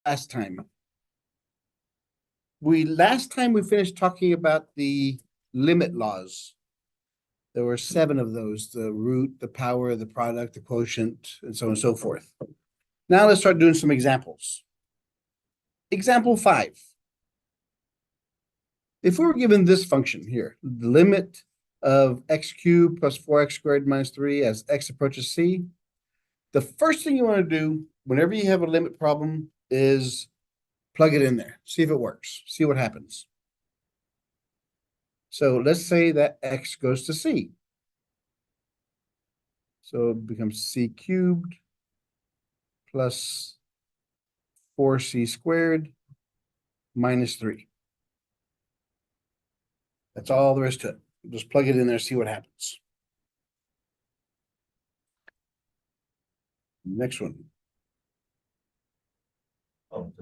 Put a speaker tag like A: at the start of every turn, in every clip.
A: last time? Last time we finished talking about the limit laws. There were 7 of those: the root, the power, the product, the quotient, and so on and so forth. Now let's start doing some examples. Example 5. If we were given this function here, the limit of x cubed plus 4x squared minus 3 as x approaches c, the first thing you want to do whenever you have a limit problem is plug it in there, see if it works, see what happens. So let's say that x goes to c. So it becomes c cubed plus 4c squared minus 3. That's all there is to it. Just plug it in there, see what happens. Next one.
B: Oh,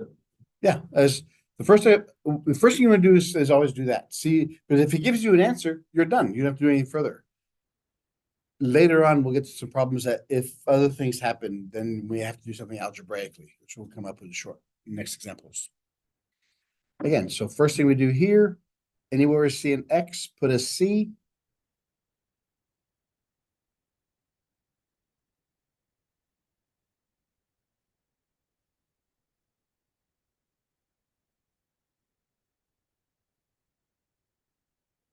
A: Yeah, as the first thing you want to do is always do that. See, because if it gives you an answer, you're done. You don't have to do anything further. Later on, we'll get to some problems that if other things happen, then we have to do something algebraically, which we'll come up with next examples. Again, so first thing we do here, anywhere we see an x, put a c.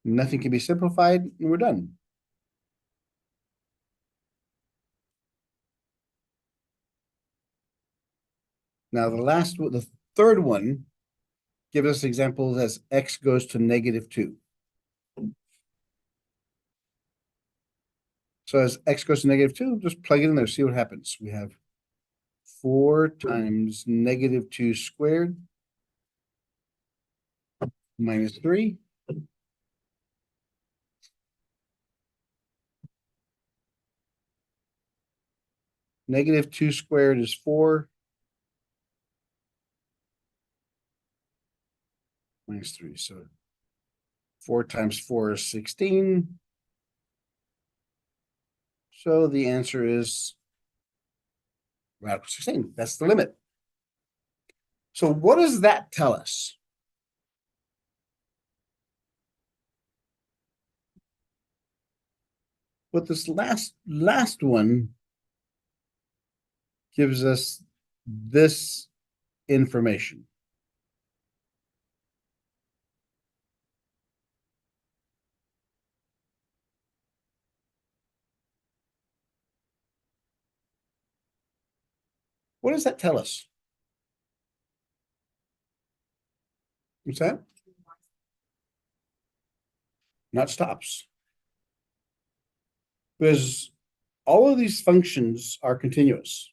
A: Nothing can be simplified, and we're done. Now the third one, give us examples as x goes to -2. So as x goes to -2, just plug it in there, see what happens. We have 4 times -2 squared minus 3. -2 squared is 4. Minus 3. So 4 times 4 is 16. So the answer is radical 16. That's the limit. So what does that tell us? What this last one gives us this information. What does that tell us? What's that? Not stops. Because all of these functions are continuous.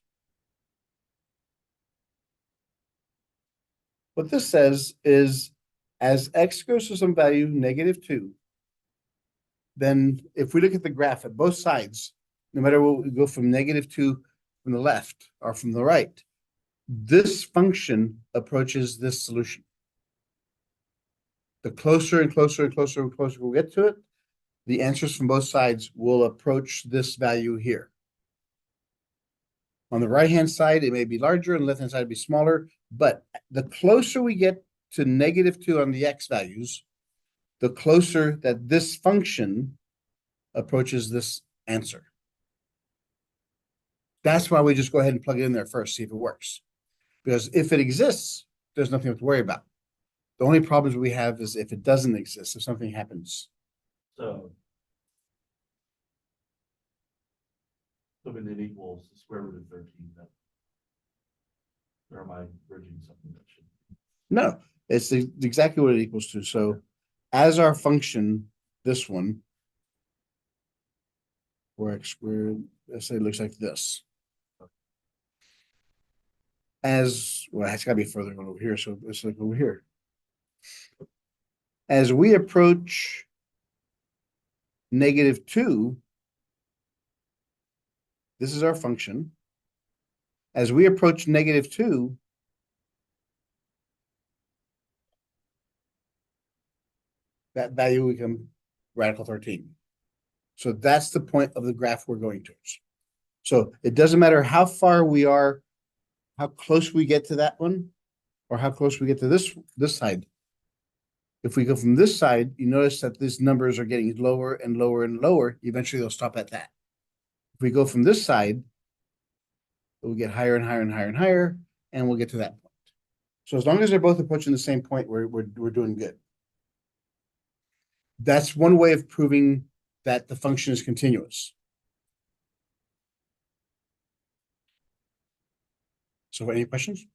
A: What this says is as x goes to some value, -2, then if we look at the graph at both sides, no matter what we go from -2 from the left or from the right, this function approaches this solution. The closer and closer and closer and closer we'll get to it, the answers from both sides will approach this value here. On the right-hand side, it may be larger, and the left-hand side will be smaller, but the closer we get to -2 on the x values, the closer that this function approaches this answer. That's why we just go ahead and plug it in there first, see if it works. Because if it exists, there's nothing to worry about. The only problems we have is if it doesn't exist, if something happens.
B: So when it equals the square root of 13, or am I bridging something that should?
A: No, it's exactly what it equals to. So as our function, this one, 4x squared, let's say it looks like this. Well, it's got to be further over here, so let's look over here. As we approach -2, this is our function. As we approach -2, that value will become radical 13. So that's the point of the graph we're going towards. So it doesn't matter how far we are, how close we get to that one, or how close we get to this side. If we go from this side, you notice that these numbers are getting lower and lower and lower. Eventually they'll stop at that. If we go from this side, we'll get higher and higher and higher and higher, and we'll get to that point. So as long as they're both approaching the same point, we're doing good. That's one way of proving that the function is continuous. So any questions?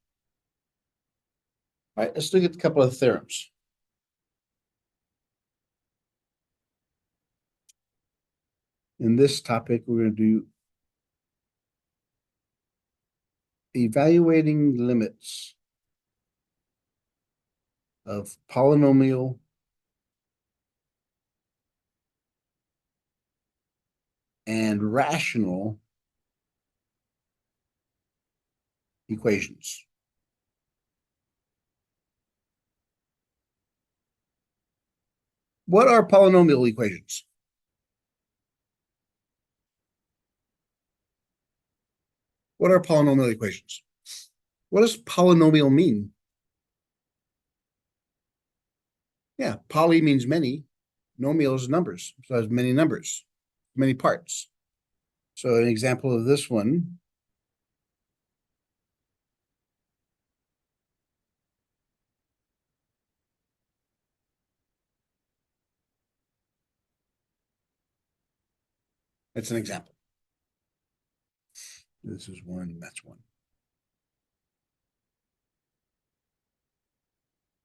A: All right, let's look at a couple of theorems. In this topic, we're going to do evaluating limits of polynomial and rational equations. What are polynomial equations? What are polynomial equations? What does polynomial mean? Yeah, poly means many. Nomial is numbers, so it has many numbers, many parts. So an example of this one. It's an example. This is one, that's one.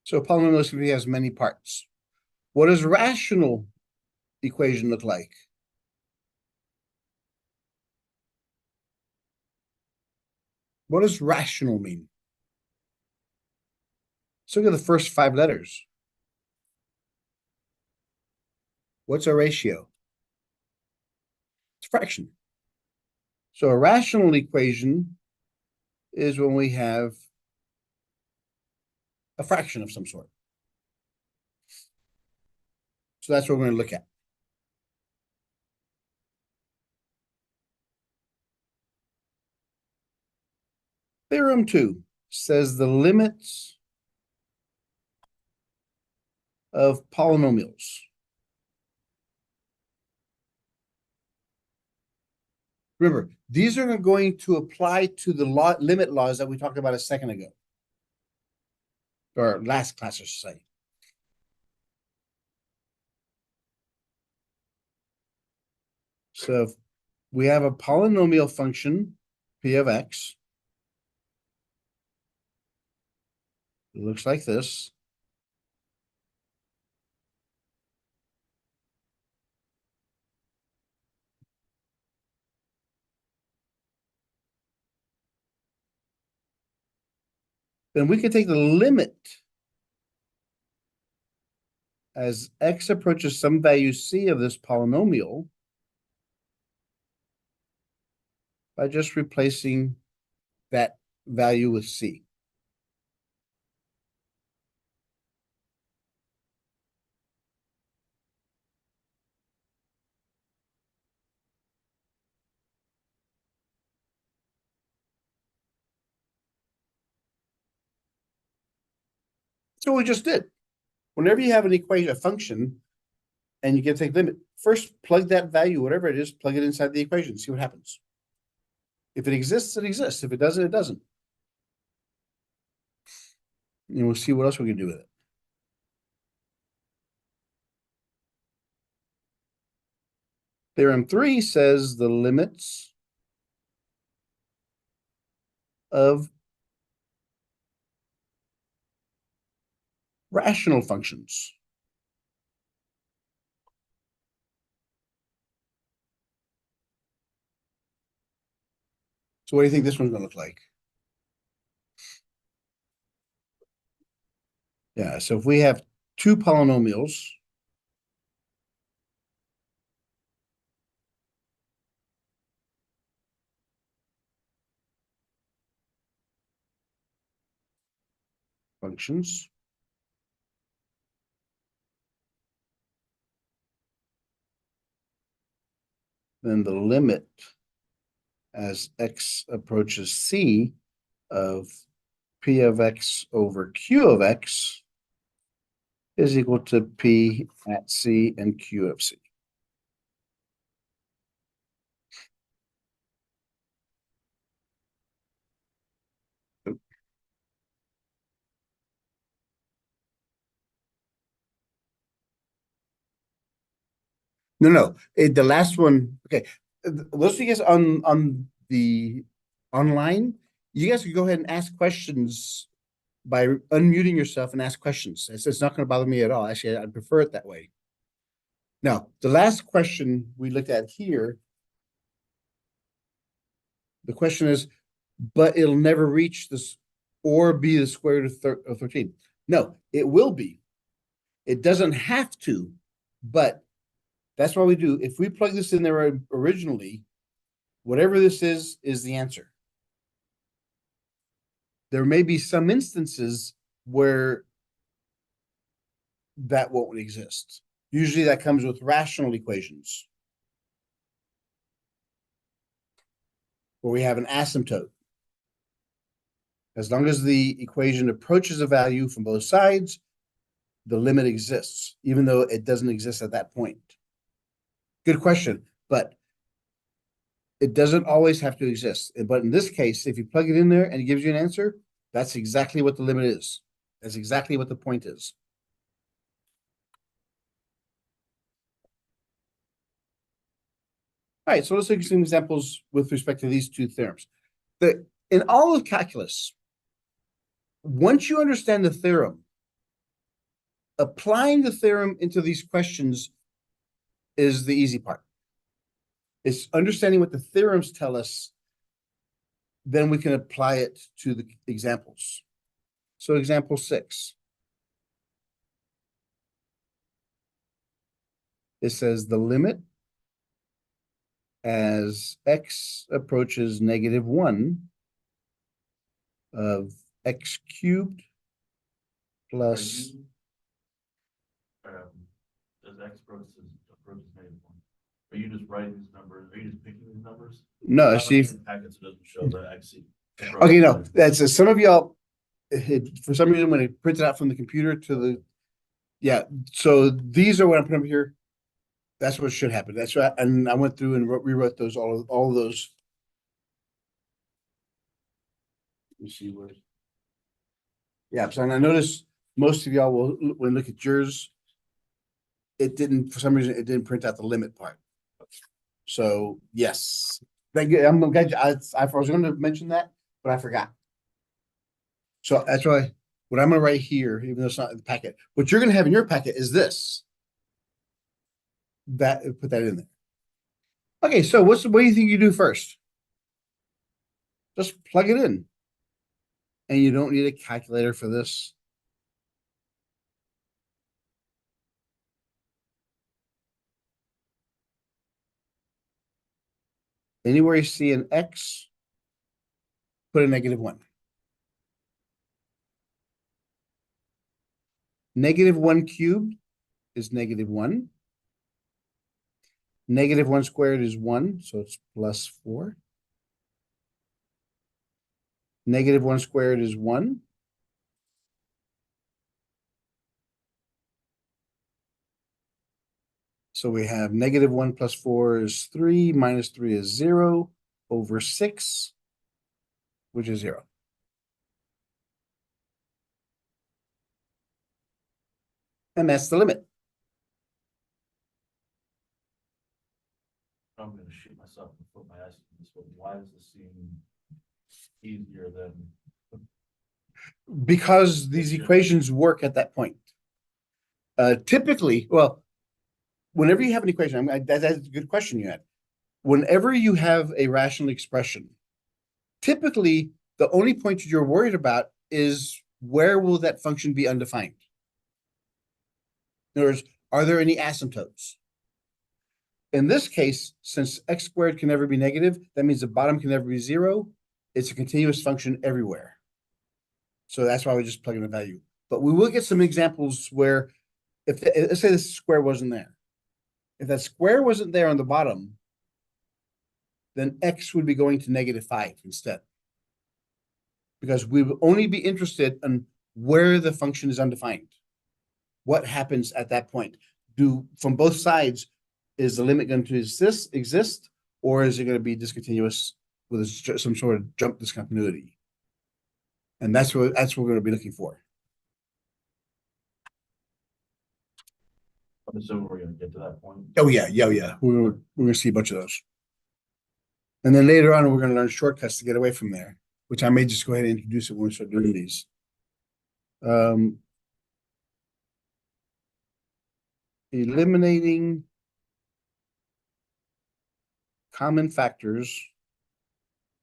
A: So polynomial simply has many parts. What does rational equation look like? What does rational mean? Let's look at the first 5 letters. What's a ratio? It's a fraction. So a rational equation is when we have a fraction of some sort. So that's what we're going to look at. Theorem 2 says the limits of polynomials. Remember, these are going to apply to the limit laws that we talked about a second ago. Or last class, I should say. So if we have a polynomial function, p of x. It looks like this. Then we can take the limit as x approaches some value c of this polynomial by just replacing that value with c. So we just did. Whenever you have an equation, a function, and you can take limit, first plug that value, whatever it is, plug it inside the equation, see what happens. If it exists, it exists. If it doesn't, it doesn't. And we'll see what else we can do with it. Theorem 3 says the limits of rational functions. So what do you think this one's going to look like? Yeah, so if we have 2 polynomials, functions, then the limit as x approaches c of P of X over Q of X is equal to P at C and Q of C. No, the last one, okay. Those of you guys on the online, you guys can go ahead and ask questions by unmuting yourself and ask questions. It's not going to bother me at all. Actually, I prefer it that way. Now, the last question we looked at here, the question is, but it'll never reach this or be the square root of 13. No, it will be. It doesn't have to, but that's what we do. If we plug this in there originally, whatever this is the answer. There may be some instances where that won't exist. Usually that comes with rational equations, where we have an asymptote. As long as the equation approaches a value from both sides, the limit exists, even though it doesn't exist at that point. Good question, but it doesn't always have to exist. But in this case, if you plug it in there and it gives you an answer, that's exactly what the limit is. That's exactly what the point is. All right, so let's take some examples with respect to these two theorems. In all of calculus, once you understand the theorem, applying the theorem into these questions is the easy part. It's understanding what the theorems tell us, then we can apply it to the examples. So example 6. It says the limit as x approaches -1 of x cubed plus.
B: Does x approaches -1? Are you just writing these numbers? Are you just picking these numbers?
A: No, see.
B: Packets, it doesn't show the x.
A: Okay, no, that's some of y'all. For some reason, when it printed out from the computer to the, yeah. So these are what I'm putting up here. That's what should happen. That's right. And I went through and rewrote those all of those. Let me see where. Yeah, so and I noticed most of y'all will when look at yours. It didn't, for some reason, it didn't print out the limit part. So yes, I'm glad I was going to mention that, but I forgot. So that's why what I'm going to write here, even though it's not in the packet, what you're going to have in your packet is this. Put that in there. Okay, so what do you think you do first? Just plug it in. And you don't need a calculator for this. Anywhere you see an X, put a -1. -1 cubed is -1. -1 squared is 1, so it's +4. -1 squared is 1. So we have -1 plus 4 is 3, minus 3 is 0, over 6, which is 0. And that's the limit.
B: I'm gonna shoot myself and put my ass in this one. Why does this seem easier than?
A: Because these equations work at that point. Typically, well, whenever you have an equation, that's a good question you had. Whenever you have a rational expression, typically the only point you're worried about is where will that function be undefined? In other words, are there any asymptotes? In this case, since x squared can never be negative, that means the bottom can never be 0. It's a continuous function everywhere. So that's why we just plug in a value. But we will get some examples where, let's say this square wasn't there. If that square wasn't there on the bottom, then x would be going to -5 instead. because we will only be interested in where the function is undefined. What happens at that point? From both sides, is the limit going to exist, or is it going to be discontinuous with some sort of jump discontinuity? And that's what we're going to be looking for.
B: I'm assuming we're gonna get to that point.
A: Oh yeah. We're gonna see a bunch of those. And then later on, we're gonna learn shortcuts to get away from there, which I may just go ahead and introduce it when we start doing these. Eliminating common factors.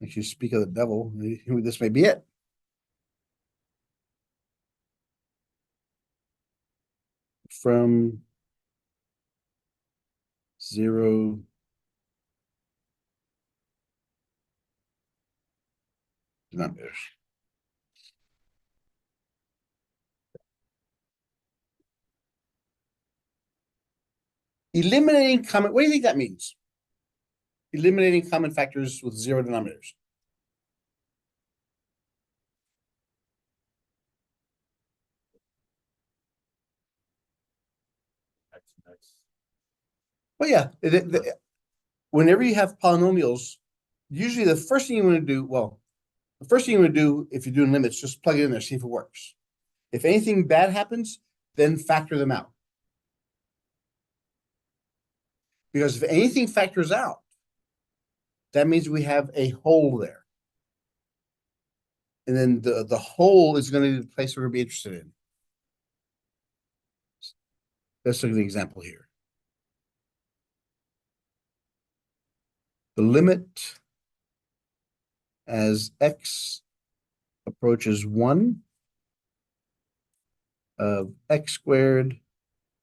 A: If you speak of the devil, this may be it. From 0 denominators. Eliminating common, what do you think that means? Eliminating common factors with 0 denominators.
B: X and X.
A: Well, yeah, whenever you have polynomials, usually the first thing you want to do, the first thing you want to do if you're doing limits, just plug it in there, see if it works. If anything bad happens, then factor them out. Because if anything factors out, that means we have a hole there. And then the hole is going to be the place we're going to be interested in. Let's look at the example here. The limit as x approaches 1 of x squared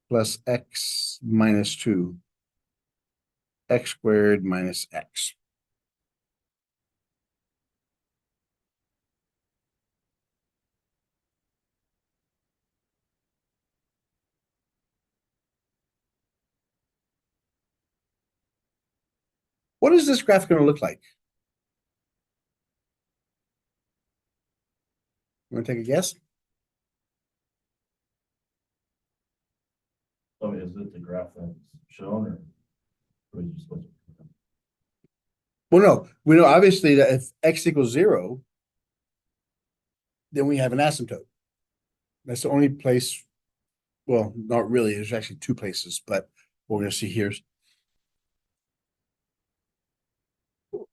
A: plus x minus 2, x squared minus x. What is this graph going to look like? You want to take a guess?
B: I mean, is it the graph that's shown or is it supposed to?
A: Well, no, we know obviously that if x equals 0, then we have an asymptote. That's the only place, well, not really, there's actually 2 places, but what we're going to see here is,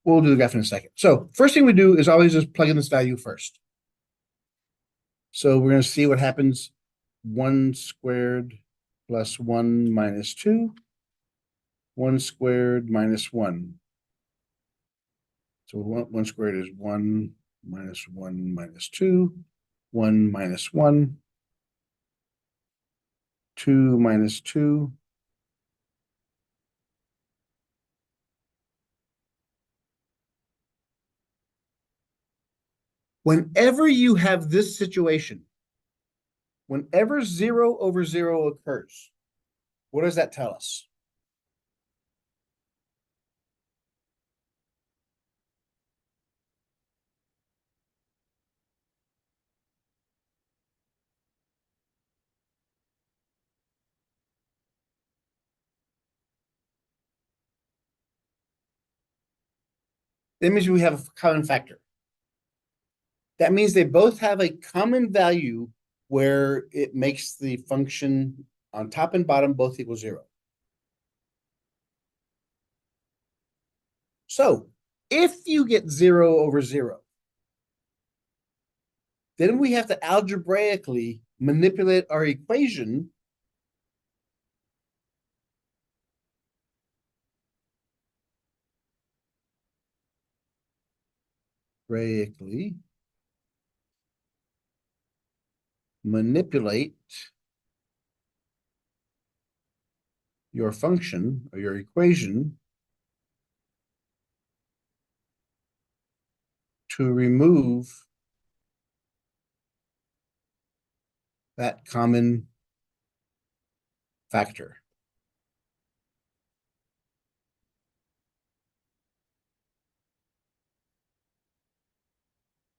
A: we'll do the graph in a second. So first thing we do is always just plug in this value first. So we're going to see what happens. 1 squared plus 1 minus 2, 1 squared minus 1. So 1 squared is 1 minus 1 minus 2, 1 minus 1, 2 minus 2. Whenever you have this situation, whenever 0 over 0 occurs, what does that tell us? That means we have a common factor. That means they both have a common value where it makes the function on top and bottom both equal 0. So if you get 0 over 0, then we have to algebraically manipulate our equation manipulate your function or your equation to remove that common factor.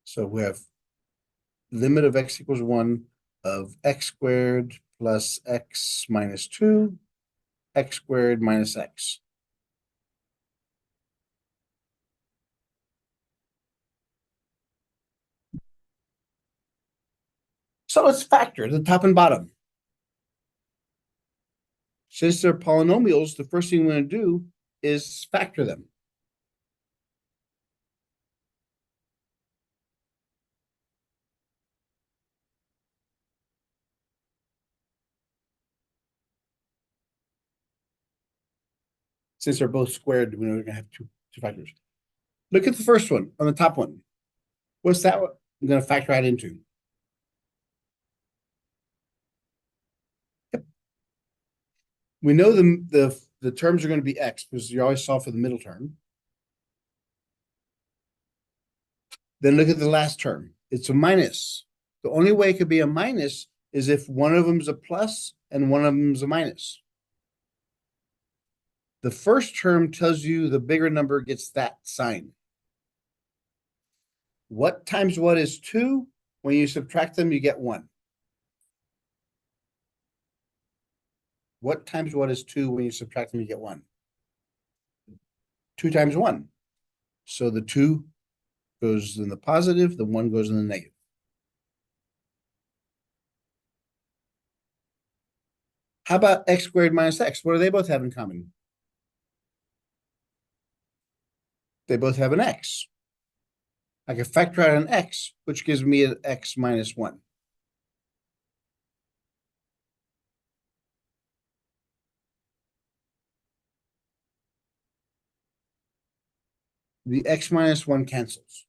A: So we have limit of x equals 1 of x squared plus x minus 2, x squared minus x. So let's factor the top and bottom. Since they're polynomials, the first thing we're going to do is factor them. Since they're both squared, we know we're going to have two factors. Look at the first one on the top one. What's that one? I'm going to factor right into. Yep. We know the terms are going to be x because you always solve for the middle term. Then look at the last term. It's a minus. The only way it could be a minus is if one of them is a plus and one of them is a minus. The first term tells you the bigger number gets that sign. What times what is 2? When you subtract them, you get 1. What times what is 2? When you subtract them, you get 1. 2 times 1. So the 2 goes in the positive, the 1 goes in the negative. How about x squared minus x? What do they both have in common? They both have an x. I can factor out an x, which gives me an x minus 1. The x minus 1 cancels,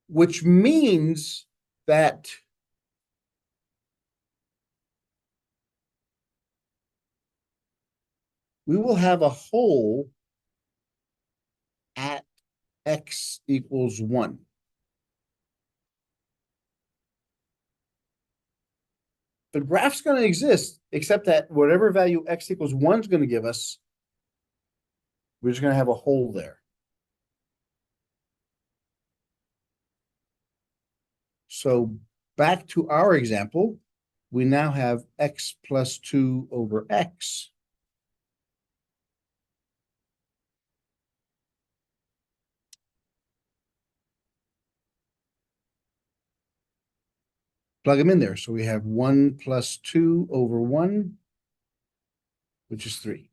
A: which means that we will have a hole at x equals 1. The graph's going to exist, except that whatever value x equals 1 is going to give us, we're just going to have a hole there. So back to our example, we now have x plus 2 over x. Plug them in there. So we have 1 plus 2 over 1, which is 3.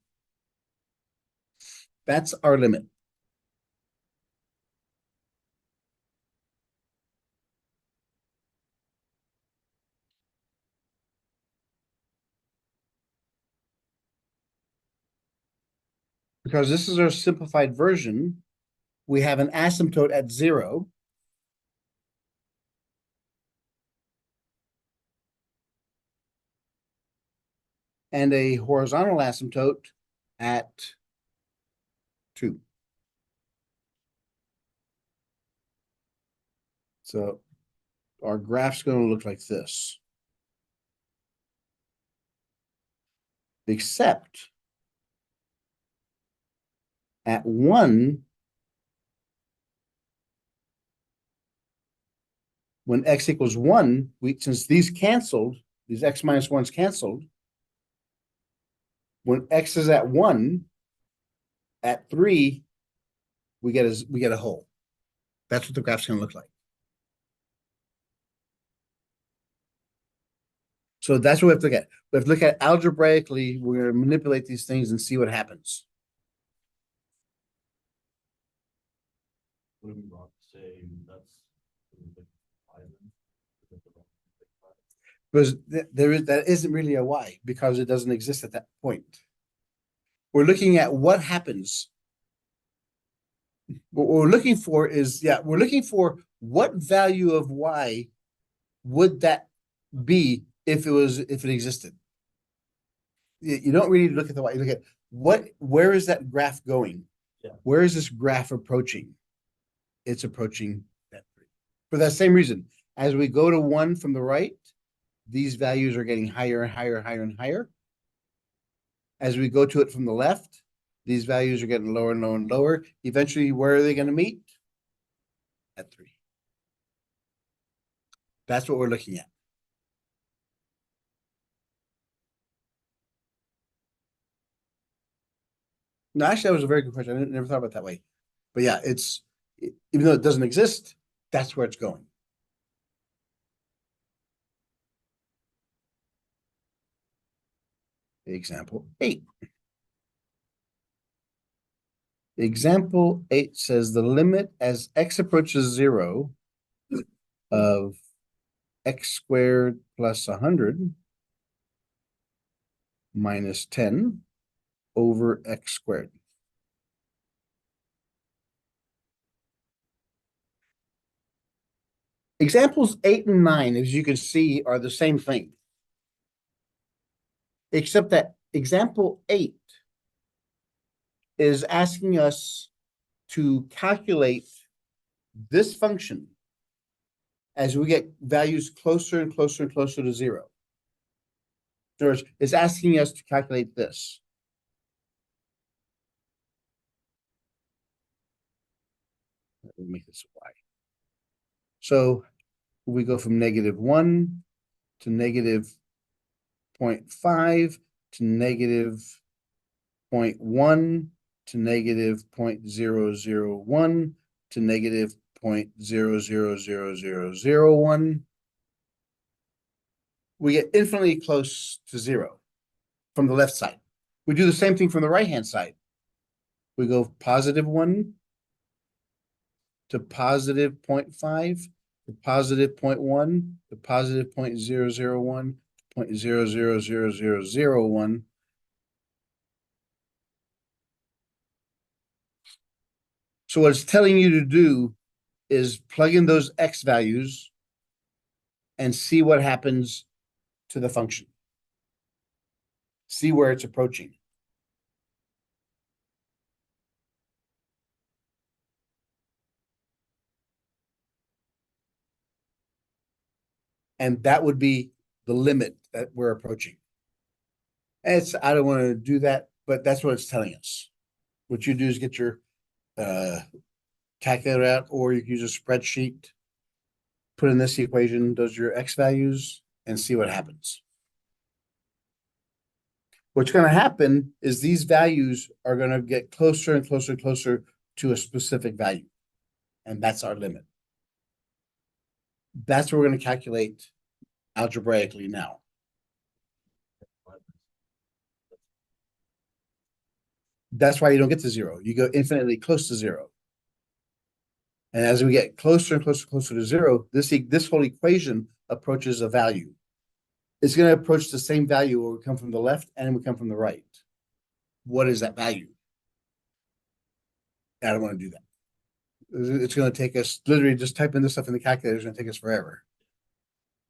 A: That's our limit. Because this is our simplified version, we have an asymptote at 0. And a horizontal asymptote at 2. So our graph's going to look like this. Except at 1, when x equals 1, since these canceled, these x minus 1s canceled, when x is at 1, at 3, we get a hole. That's what the graph's going to look like. So that's what we have to look at. We have to look at algebraically. We're going to manipulate these things and see what happens.
B: Would it be wrong to say that's
A: Because that isn't really a y because it doesn't exist at that point. We're looking at what happens. What we're looking for is, we're looking for what value of y would that be if it existed. You don't really look at the y, you look at where is that graph going?
B: Yeah.
A: Where is this graph approaching? It's approaching that 3. For that same reason, as we go to 1 from the right, these values are getting higher and higher and higher and higher. As we go to it from the left, these values are getting lower and lower and lower. Eventually, where are they going to meet? At 3. That's what we're looking at. No, actually, that was a very good question. I never thought about it that way. But yeah, even though it doesn't exist, that's where it's going. Example 8. Example 8 says the limit as x approaches 0 of x squared plus 100 minus 10 over x squared. Examples 8 and 9, as you can see, are the same thing. Except that example 8 is asking us to calculate this function as we get values closer and closer and closer to 0. In other words, it's asking us to calculate this. Let me make this y. So we go from -1 to -0.5 to -0.1 to -0.001 to -0.000001. We get infinitely close to 0 from the left side. We do the same thing from the right-hand side. We go +1 to +0.5 to +0.1 to +0.001 0.000001. So what it's telling you to do is plug in those x values and see what happens to the function. See where it's approaching. And that would be the limit that we're approaching. And I don't want to do that, but that's what it's telling us. What you do is get your calculator out, or you can use a spreadsheet, put in this equation, those are your x values, and see what happens. What's going to happen is these values are going to get closer and closer and closer to a specific value. And that's our limit. That's what we're going to calculate algebraically now. That's why you don't get to 0. You go infinitely close to 0. And as we get closer and closer and closer to 0, this whole equation approaches a value. It's going to approach the same value where we come from the left and we come from the right. What is that value? I don't want to do that. It's going to take us, literally just typing this stuff in the calculator is going to take us forever.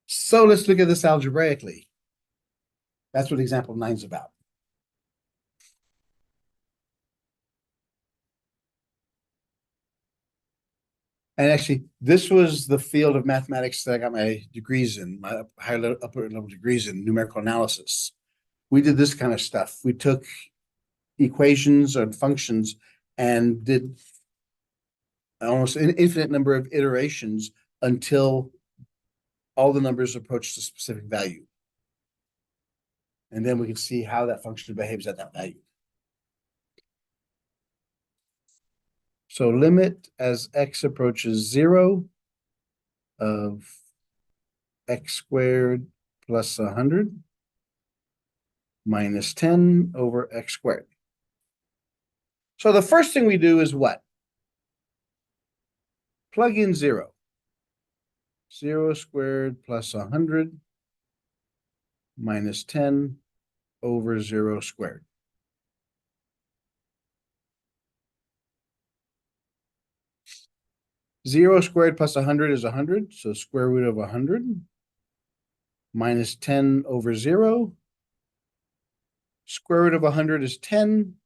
A: So let's look at this algebraically. That's what example 9 is about. And actually, this was the field of mathematics that I got my degrees in, my upper level degrees in numerical analysis. We did this kind of stuff. We took equations and functions and did almost an infinite number of iterations until all the numbers approached a specific value. And then we can see how that function behaves at that value. So limit as x approaches 0 of x squared plus 100 minus 10 over x squared. So the first thing we do is what? Plug in 0. 0 squared plus 100 minus 10 over 0 squared. Zero squared plus 100 is 100, so square root of 100 minus 10 over 0. Square root of 100 is 10.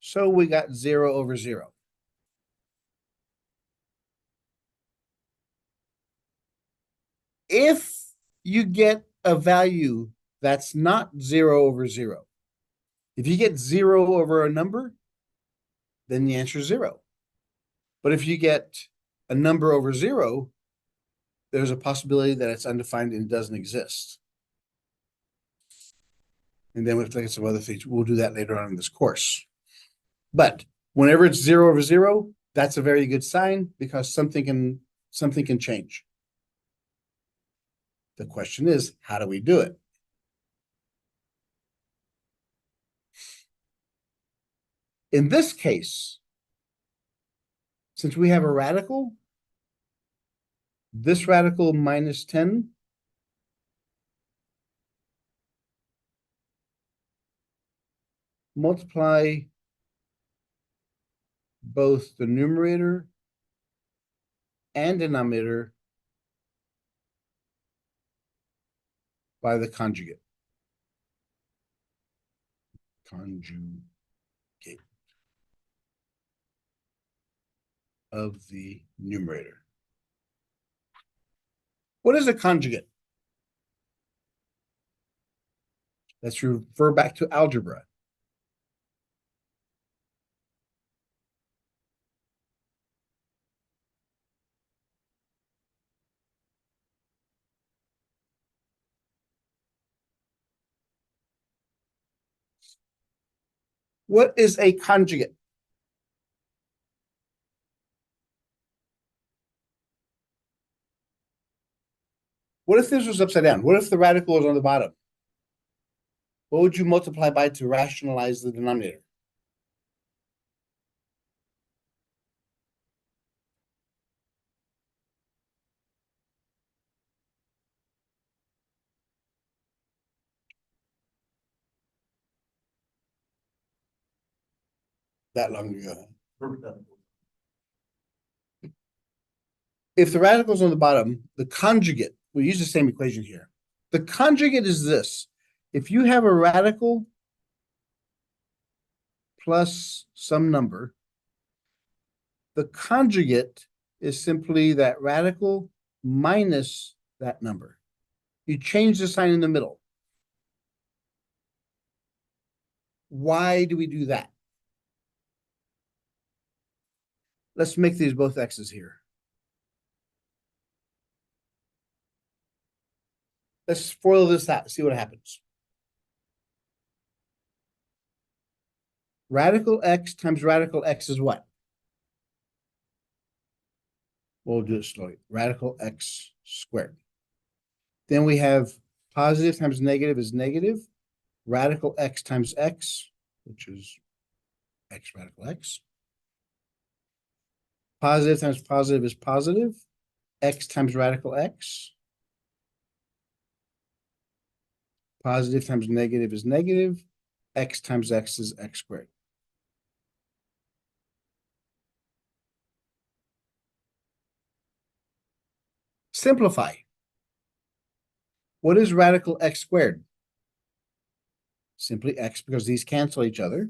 A: So we got 0 over 0. If you get a value that's not 0 over 0, if you get 0 over a number, then the answer is 0. But if you get a number over 0, there's a possibility that it's undefined and doesn't exist. And then we have to look at some other things. We'll do that later on in this course. But whenever it's 0/0, that's a very good sign because something can change. The question is, how do we do it? In this case, since we have a radical, this radical minus 10 multiply both the numerator and denominator by the conjugate. Conjugate of the numerator. What is a conjugate? Let's refer back to algebra. What is a conjugate? What if this was upside down? What if the radical was on the bottom? What would you multiply by to rationalize the denominator? That long ago. If the radical is on the bottom, the conjugate, we use the same equation here. The conjugate is this. If you have a radical plus some number, the conjugate is simply that radical minus that number. You change the sign in the middle. Why do we do that? Let's make these both x's here. Let's FOIL this out, see what happens. Radical x times radical x is what? We'll do it slowly. Radical x squared. Then we have positive times negative is negative. Radical x times x, which is x radical x. Positive times positive is positive. X times radical x. Positive times negative is negative. X times x is x squared. Simplify. What is radical x squared? Simply x, because these cancel each other.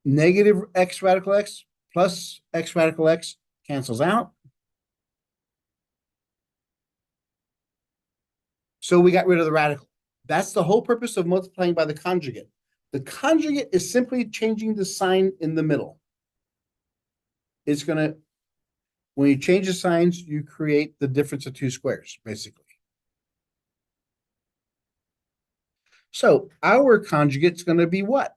A: Negative x radical x plus x radical x cancels out. So we got rid of the radical. That's the whole purpose of multiplying by the conjugate. The conjugate is simply changing the sign in the middle. It's going to, when you change the signs, you create the difference of two squares, basically. So our conjugate's going to be what?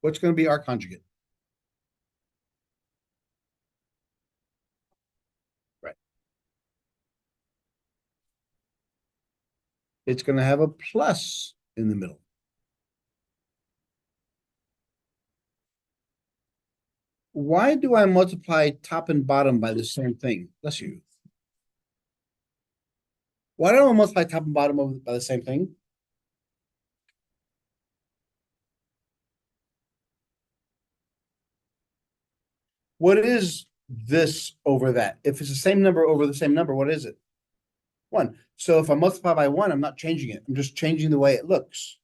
A: What's going to be our conjugate? Right. It's going to have a plus in the middle. Why do I multiply top and bottom by the same thing? Bless you. Why don't I multiply top and bottom by the same thing? What is this over that? If it's the same number over the same number, what is it? 1. So if I multiply by 1, I'm not changing it. I'm just changing the way it looks.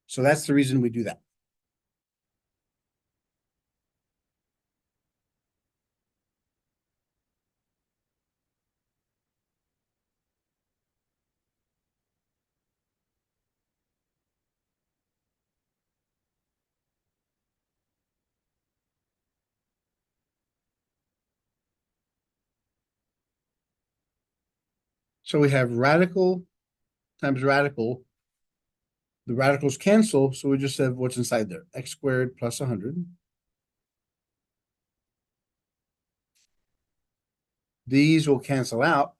A: So that's the reason we do that. So we have radical times radical. The radicals cancel, so we just have what's inside there, x squared plus 100. These will cancel out.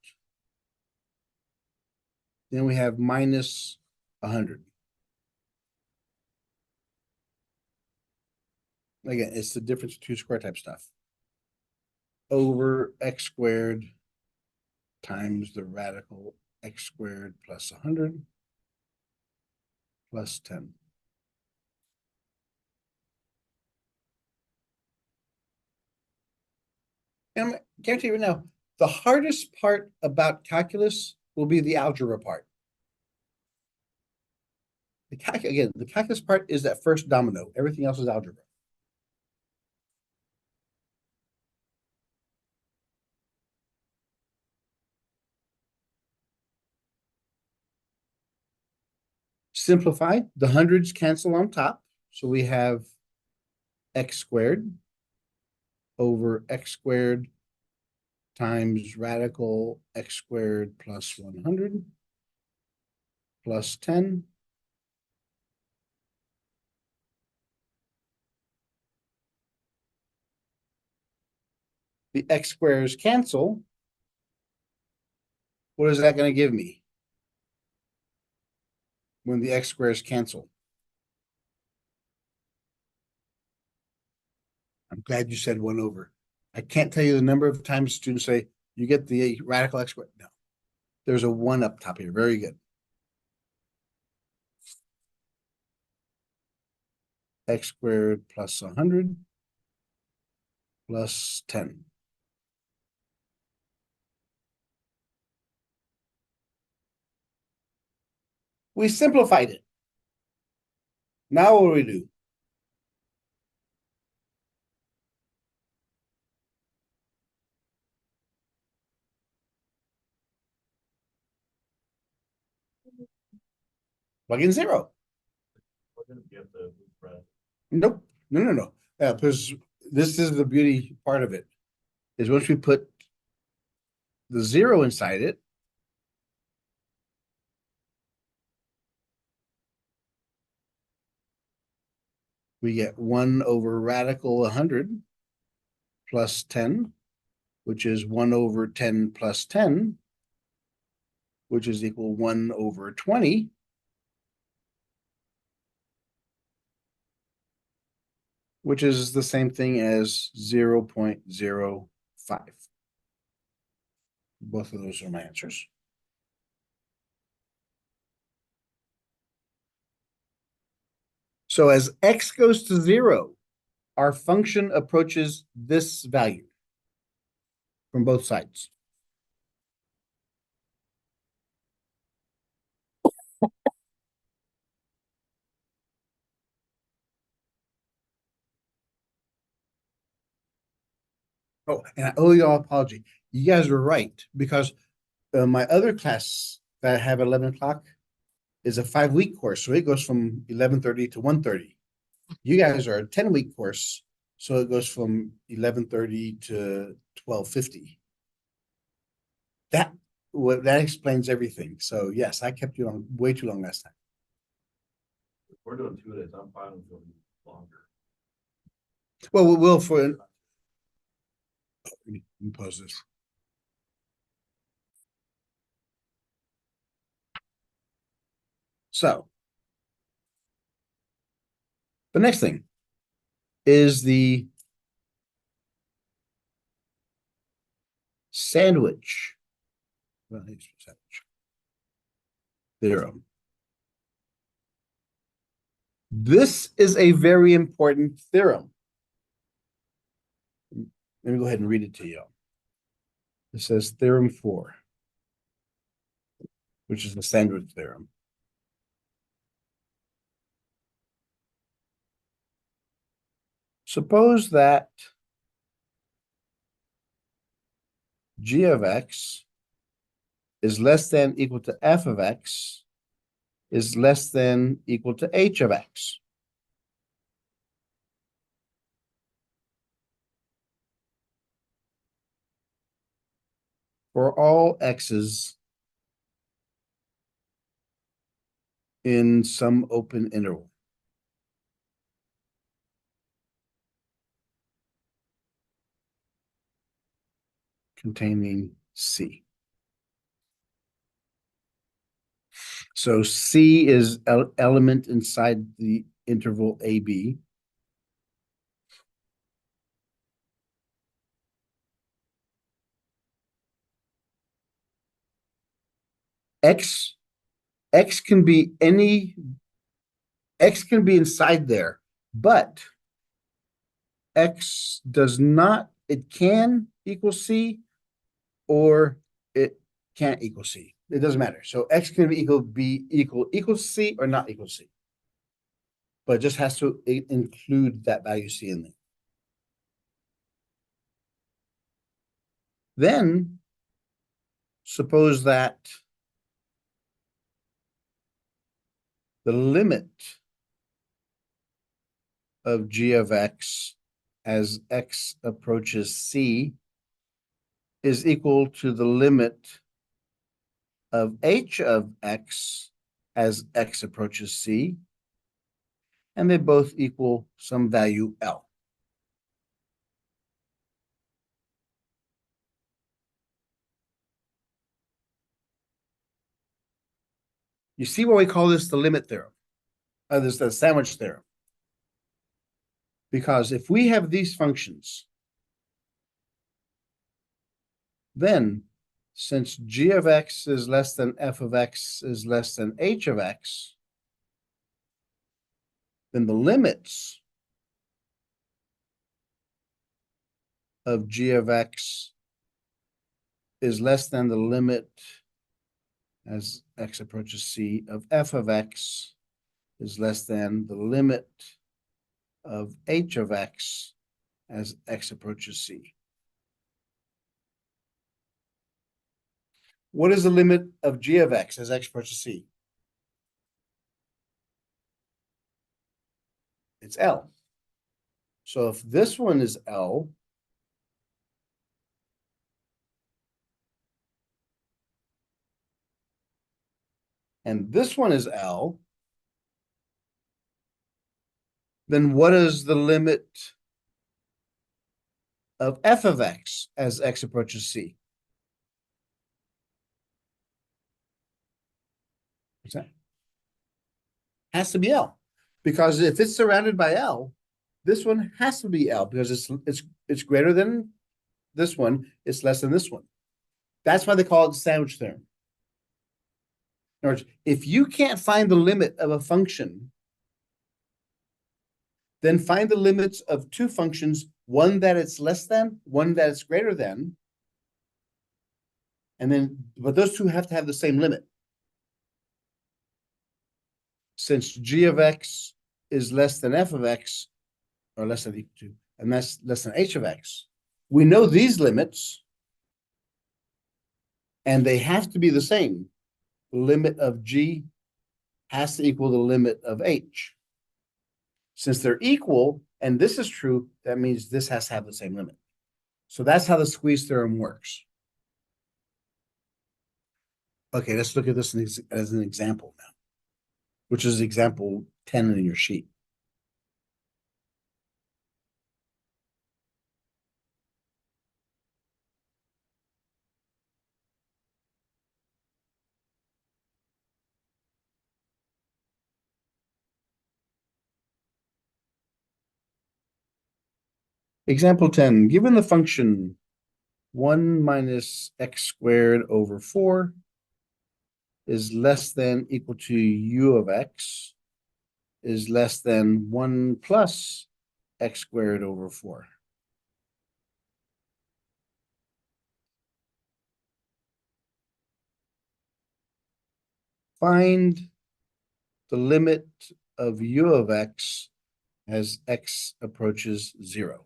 A: Then we have minus 100. Again, it's the difference of two square type stuff. Over x squared times the radical x squared plus 100 plus 10. And I guarantee you right now, the hardest part about calculus will be the algebra part. The calculus part is that first domino. Everything else is algebra. Simplify, the hundreds cancel on top. So we have x squared over x squared times radical x squared plus 100 plus 10. The x squares cancel. What is that going to give me when the x squares cancel? I'm glad you said 1 over. I can't tell you the number of times students say, you get the radical x squared. No, there's a 1 up top here. Very good. X squared plus 100 plus 10. We simplified it. Now what do we do? Plug in 0.
B: We're gonna get the spread.
A: Nope. No. Because this is the beauty part of it. Is once we put the 0 inside it, we get 1 over radical 100 plus 10, which is 1 over 10 plus 10, which is equal 1 over 20. Which is the same thing as 0.05. Both of those are my answers. So as x goes to 0, our function approaches this value from both sides. Oh, and I owe you all apology. You guys are right, because my other class that I have at 11 o'clock is a 5-week course. So it goes from 11:30 to 1:30. You guys are a 10-week course. So it goes from 11:30 to 12:50. That explains everything. So yes, I kept you on way too long last time.
B: If we're doing 2 days, I'm fine with doing longer.
A: Well, we will for. Let me pause this. So the next thing is the sandwich. Theorem. This is a very important theorem. Let me go ahead and read it to you. It says theorem 4, which is the sandwich theorem. Suppose that g of x is less than equal to f of x is less than equal to h of x. For all x's in some open interval. Containing C. So C is element inside the interval AB. X can be X can be inside there, but X does not, it can equal C or it can't equal C. It doesn't matter. So X can be equal C or not equal C. But it just has to include that value C in there. Then suppose that the limit of g of x as x approaches C is equal to the limit of h of x as x approaches C, and they both equal some value L. You see why we call this the limit theorem? This is the sandwich theorem. Because if we have these functions, then since g of x is less than f of x is less than h of x, then the limits of g of x is less than the limit as x approaches C of f of x is less than the limit of h of x as x approaches C. What is the limit of g of x as x approaches C? It's L. So if this one is L, and this one is L, then what is the limit of f of x as x approaches C? What's that? Has to be L. Because if it's surrounded by L, this one has to be L because it's greater than this one, it's less than this one. That's why they call it the sandwich theorem. In other words, if you can't find the limit of a function, then find the limits of two functions, one that it's less than, one that it's greater than, and then, but those two have to have the same limit. Since g of x is less than f of x, or less than equal to, and that's less than h of x, we know these limits, and they have to be the same. The limit of g has to equal the limit of h. Since they're equal, and this is true, that means this has to have the same limit. So that's how the squeeze theorem works. Okay, let's look at this as an example now, which is example 10 in your sheet. Example 10, given the function 1 minus x squared over 4 is less than equal to u of x is less than 1 plus x squared over 4. Find the limit of u of x as x approaches 0.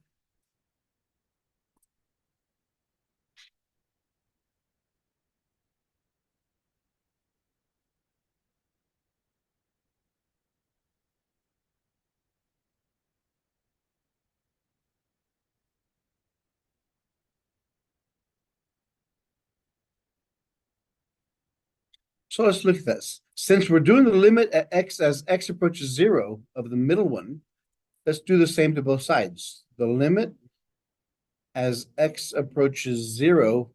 A: So let's look at this. Since we're doing the limit at x as x approaches 0 of the middle one, let's do the same to both sides. The limit as x approaches 0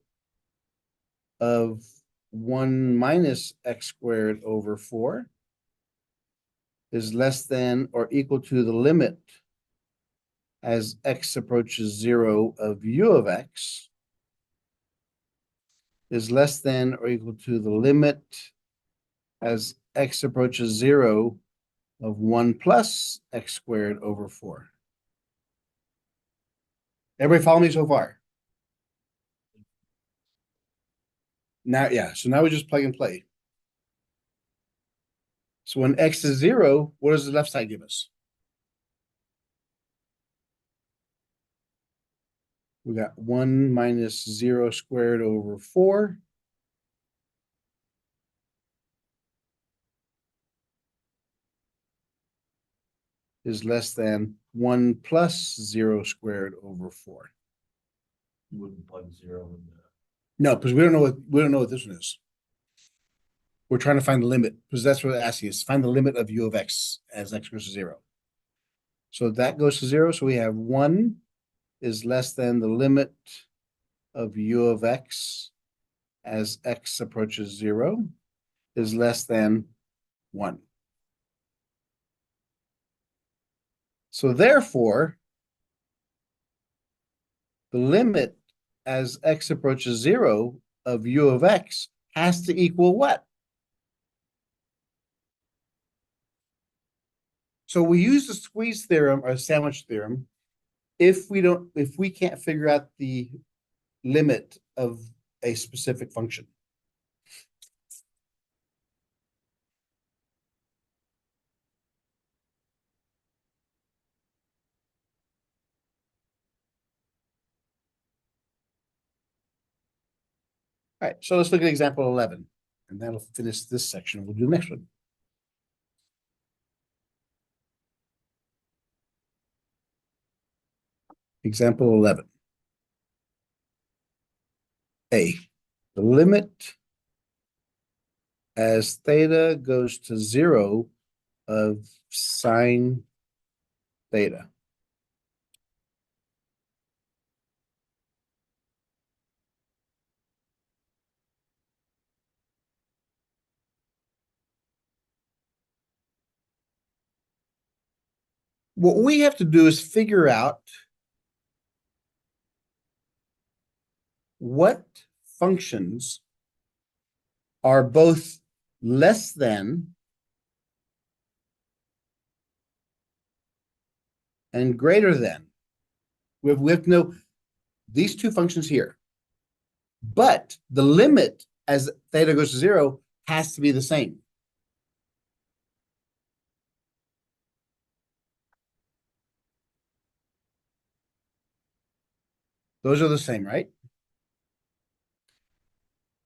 A: of 1 minus x squared over 4 is less than or equal to the limit as x approaches 0 of u of x is less than or equal to the limit as x approaches 0 of 1 plus x squared over 4. Everybody follow me so far? Now, yeah, so now we just plug and play. So when x is 0, what does the left side give us? We got 1 minus 0 squared over 4. Is less than 1 plus 0 squared over 4.
B: You wouldn't plug 0 in there.
A: No, because we don't know what this one is. We're trying to find the limit, because that's what it asks you, is find the limit of u of x as x goes to 0. So that goes to 0, so we have 1 is less than the limit of u of x as x approaches 0 is less than 1. So therefore, the limit as x approaches 0 of u of x has to equal what? So we use the squeeze theorem or sandwich theorem if we can't figure out the limit of a specific function. All right, so let's look at example 11, and that'll finish this section. We'll do the next one. Example 11. A, the limit as theta goes to 0 of sine theta. What we have to do is figure out what functions are both less than and greater than. We have to know these two functions here. But the limit as theta goes to 0 has to be the same. Those are the same, right?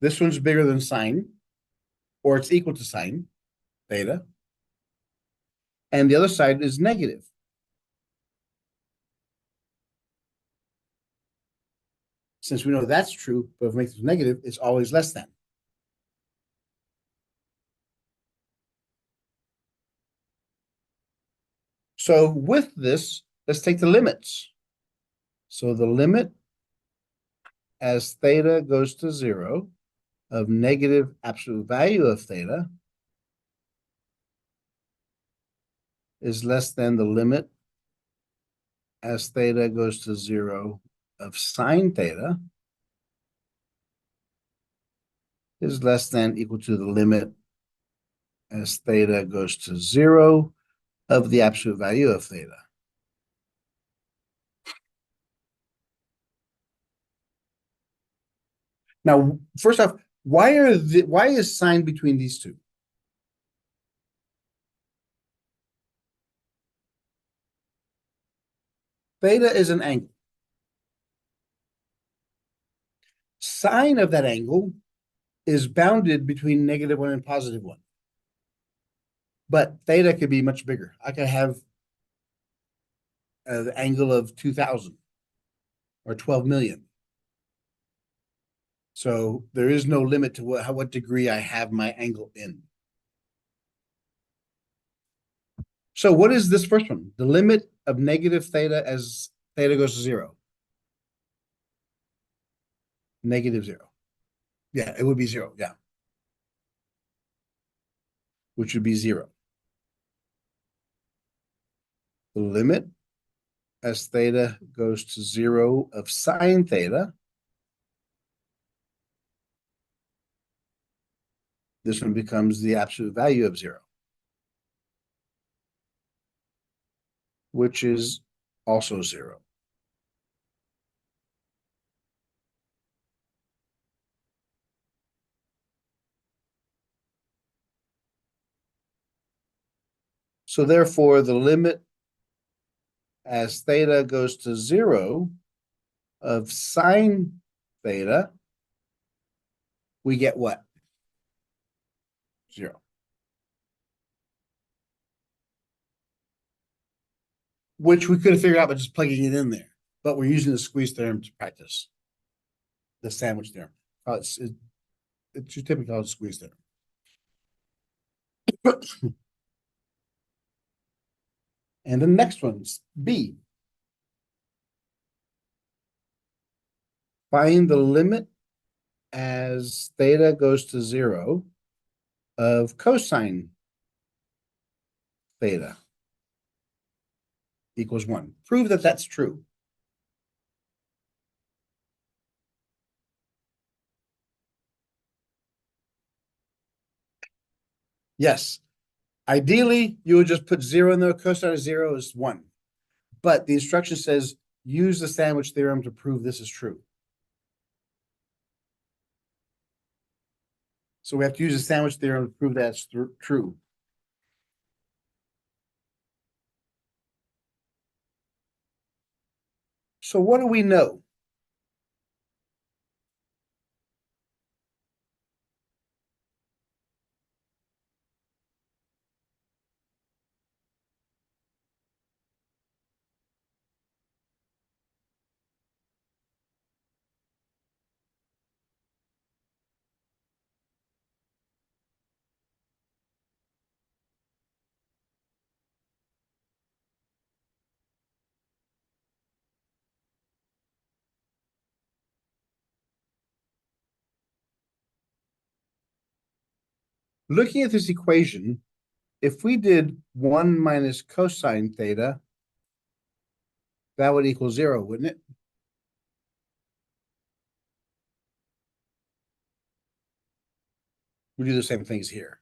A: This one's bigger than sine, or it's equal to sine theta. And the other side is negative. Since we know that's true, but if it makes it negative, it's always less than. So with this, let's take the limits. So the limit as theta goes to 0 of negative absolute value of theta is less than the limit as theta goes to 0 of sine theta is less than equal to the limit as theta goes to 0 of the absolute value of theta. Now, first off, why is sine between these two? Theta is an angle. Sine of that angle is bounded between -1 and +1. But theta could be much bigger. I could have an angle of 2,000 or 12 million. So there is no limit to what degree I have my angle in. So what is this first one? The limit of negative theta as theta goes to zero. Negative zero. Yeah, it would be zero. Yeah. Which would be zero. The limit as theta goes to zero of sine theta. This one becomes the absolute value of zero, which is also zero. So therefore, the limit as theta goes to zero of sine theta, we get what? Zero. Which we could have figured out by just plugging it in there. But we're using the squeeze theorem to practice. The sandwich theorem. It's just typically called squeeze theorem. And the next one's B. Find the limit as theta goes to zero of cosine theta equals one. Prove that that's true. Yes. Ideally, you would just put zero in there. Cosine of zero is one. But the instruction says use the sandwich theorem to prove this is true. So we have to use the sandwich theorem to prove that's true. So what do we know? Looking at this equation, if we did 1 minus cosine theta, that would equal zero, wouldn't it? We do the same things here.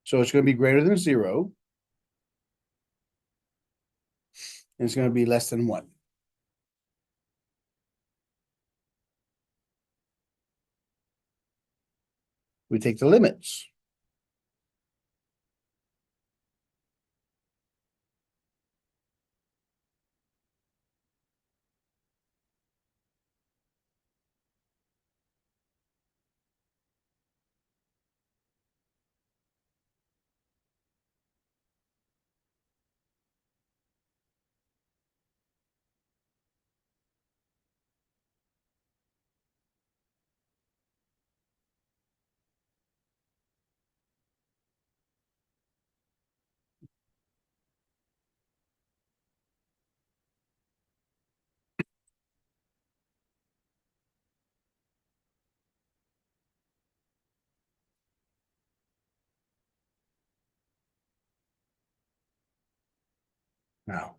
A: So it's going to be greater than zero. And it's going to be less than one. We take the limits. Now,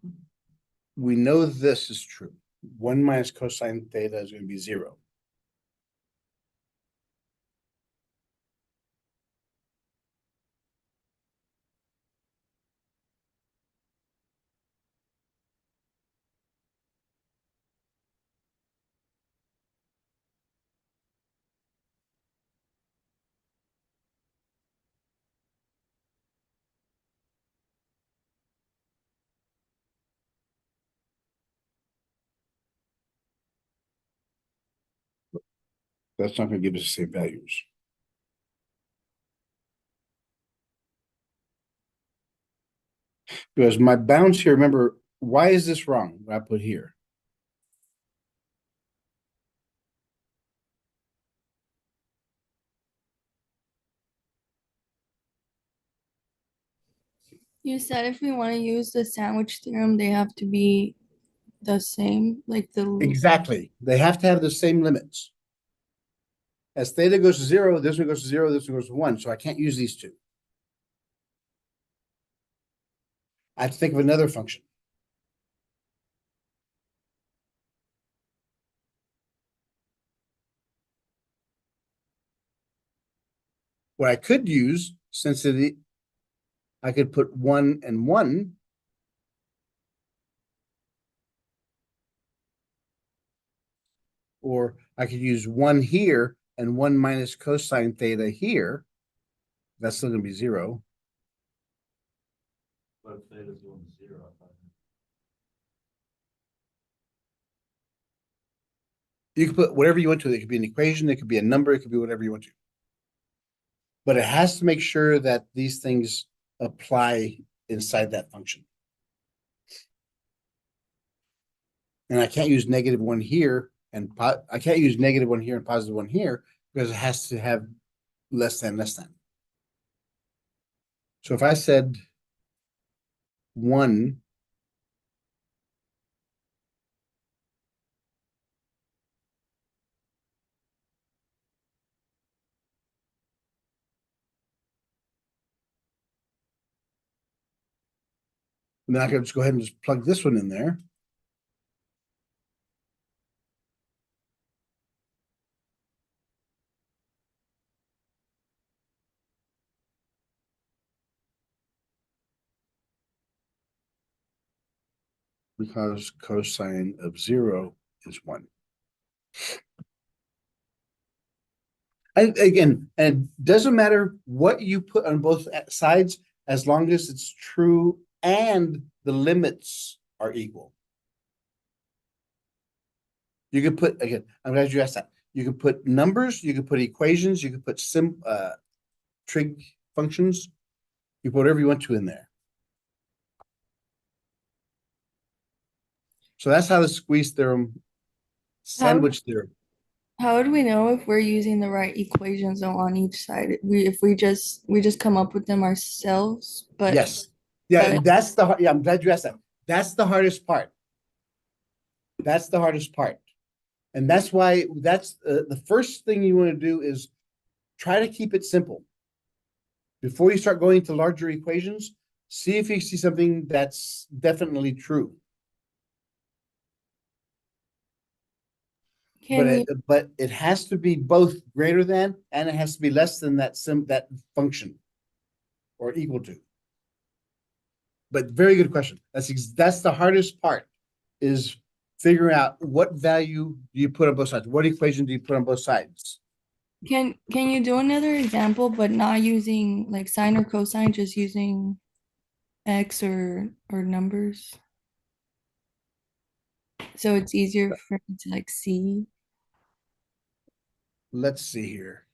A: we know this is true. 1 minus cosine theta is going to be zero. That's not going to give us the same values. Because my bounds here, remember, why is this wrong? What I put here.
C: You said if we want to use the sandwich theorem, they have to be the same, like the,
A: Exactly. They have to have the same limits. As theta goes to 0, this one goes to 0, this one goes to 1, so I can't use these two. I have to think of another function. What I could use, since I could put 1 and 1. Or I could use 1 here and 1 minus cosine theta here. That's still gonna be 0.
B: But if theta's going to 0, I thought.
A: You can put whatever you want to. It could be an equation, it could be a number, it could be whatever you want to. But it has to make sure that these things apply inside that function. And I can't use -1 here and I can't use -1 here and +1 here because it has to have less than. So if I said 1, and then I can just go ahead and just plug this one in there. Because cosine of 0 is 1. And again, and it doesn't matter what you put on both sides, as long as it's true and the limits are equal. You can put, again, I'm glad you asked that. You can put numbers, you can put equations, you can put trig functions. You put whatever you want to in there. So that's how the squeeze theorem, sandwich theorem.
C: how would we know if we're using the right equations though on each side? If we just come up with them ourselves, but
A: Yes. Yeah,
C: but-
A: that's yeah, I'm glad you asked that. That's the hardest part. That's the hardest part. And that's why that's the first thing you want to do is try to keep it simple. Before you start going to larger equations, see if you see something that's definitely true. But it has to be both greater than and it has to be less than that function or equal to. But very good question. That's the hardest part is figuring out what value do you put on both sides? What equation do you put on both sides?
C: can you do another example, but not using like sine or cosine, just using x or numbers? So it's easier for me to like see.
A: Let's see here.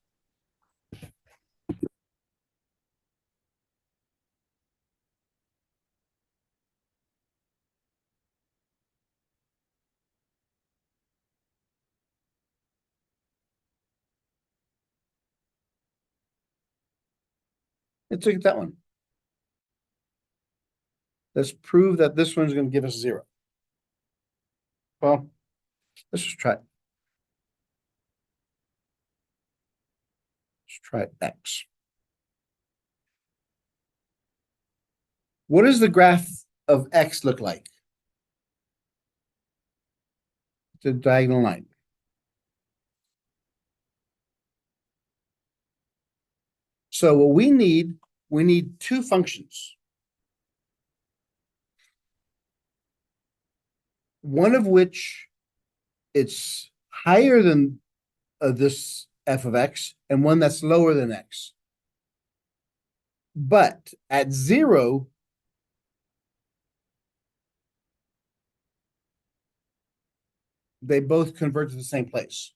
A: Let's look at that one. Let's prove that this one's going to give us 0. Well, let's just try it. Let's try X. What does the graph of X look like? The diagonal line. So what we need two functions. One of which it's higher than this f of x and one that's lower than x. But at 0, they both convert to the same place.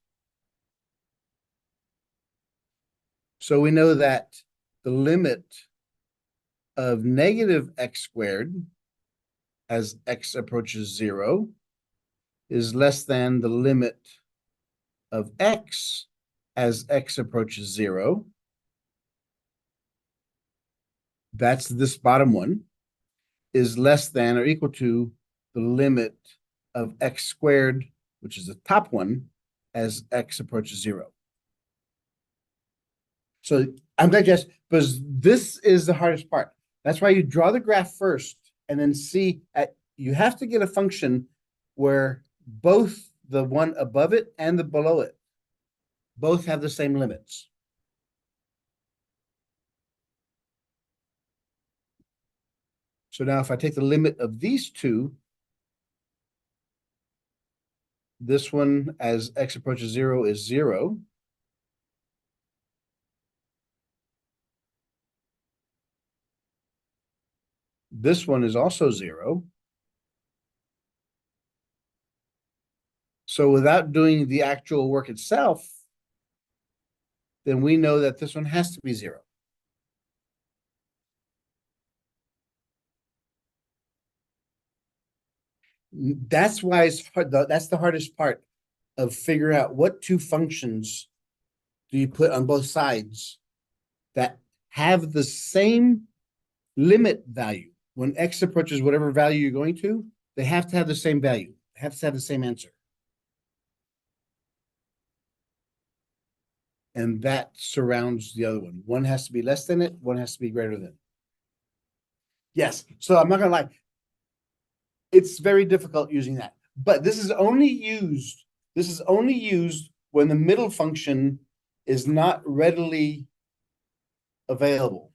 A: So we know that the limit of negative x squared as x approaches 0 is less than the limit of x as x approaches 0. That's this bottom one, is less than or equal to the limit of x squared, which is the top one, as x approaches 0. So I'm glad you asked, because this is the hardest part. That's why you draw the graph first and then see you have to get a function where both the one above it and the below it both have the same limits. So now if I take the limit of these two, this one as x approaches 0 is 0. This one is also 0. So without doing the actual work itself, then we know that this one has to be 0. That's why it's hard. That's the hardest part of figuring out what two functions do you put on both sides that have the same limit value. When x approaches whatever value you're going to, they have to have the same value. They have to have the same answer. And that surrounds the other one. One has to be less than it, one has to be greater than. Yes, so I'm not gonna lie. It's very difficult using that, but this is only used when the middle function is not readily available.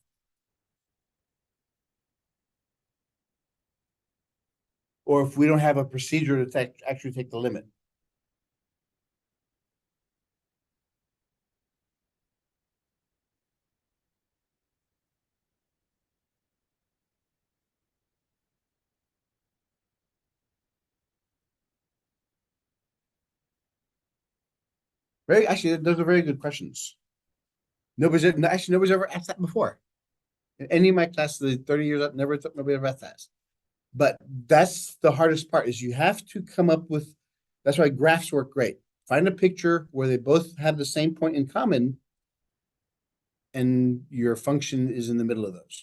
A: Or if we don't have a procedure to actually take the limit. Actually, those are very good questions. Nobody's ever asked that before. In any of my classes, the 30 years up, nobody ever asked that. But that's the hardest part is you have to come up with, that's why graphs work great. Find a picture where they both have the same point in common and your function is in the middle of those.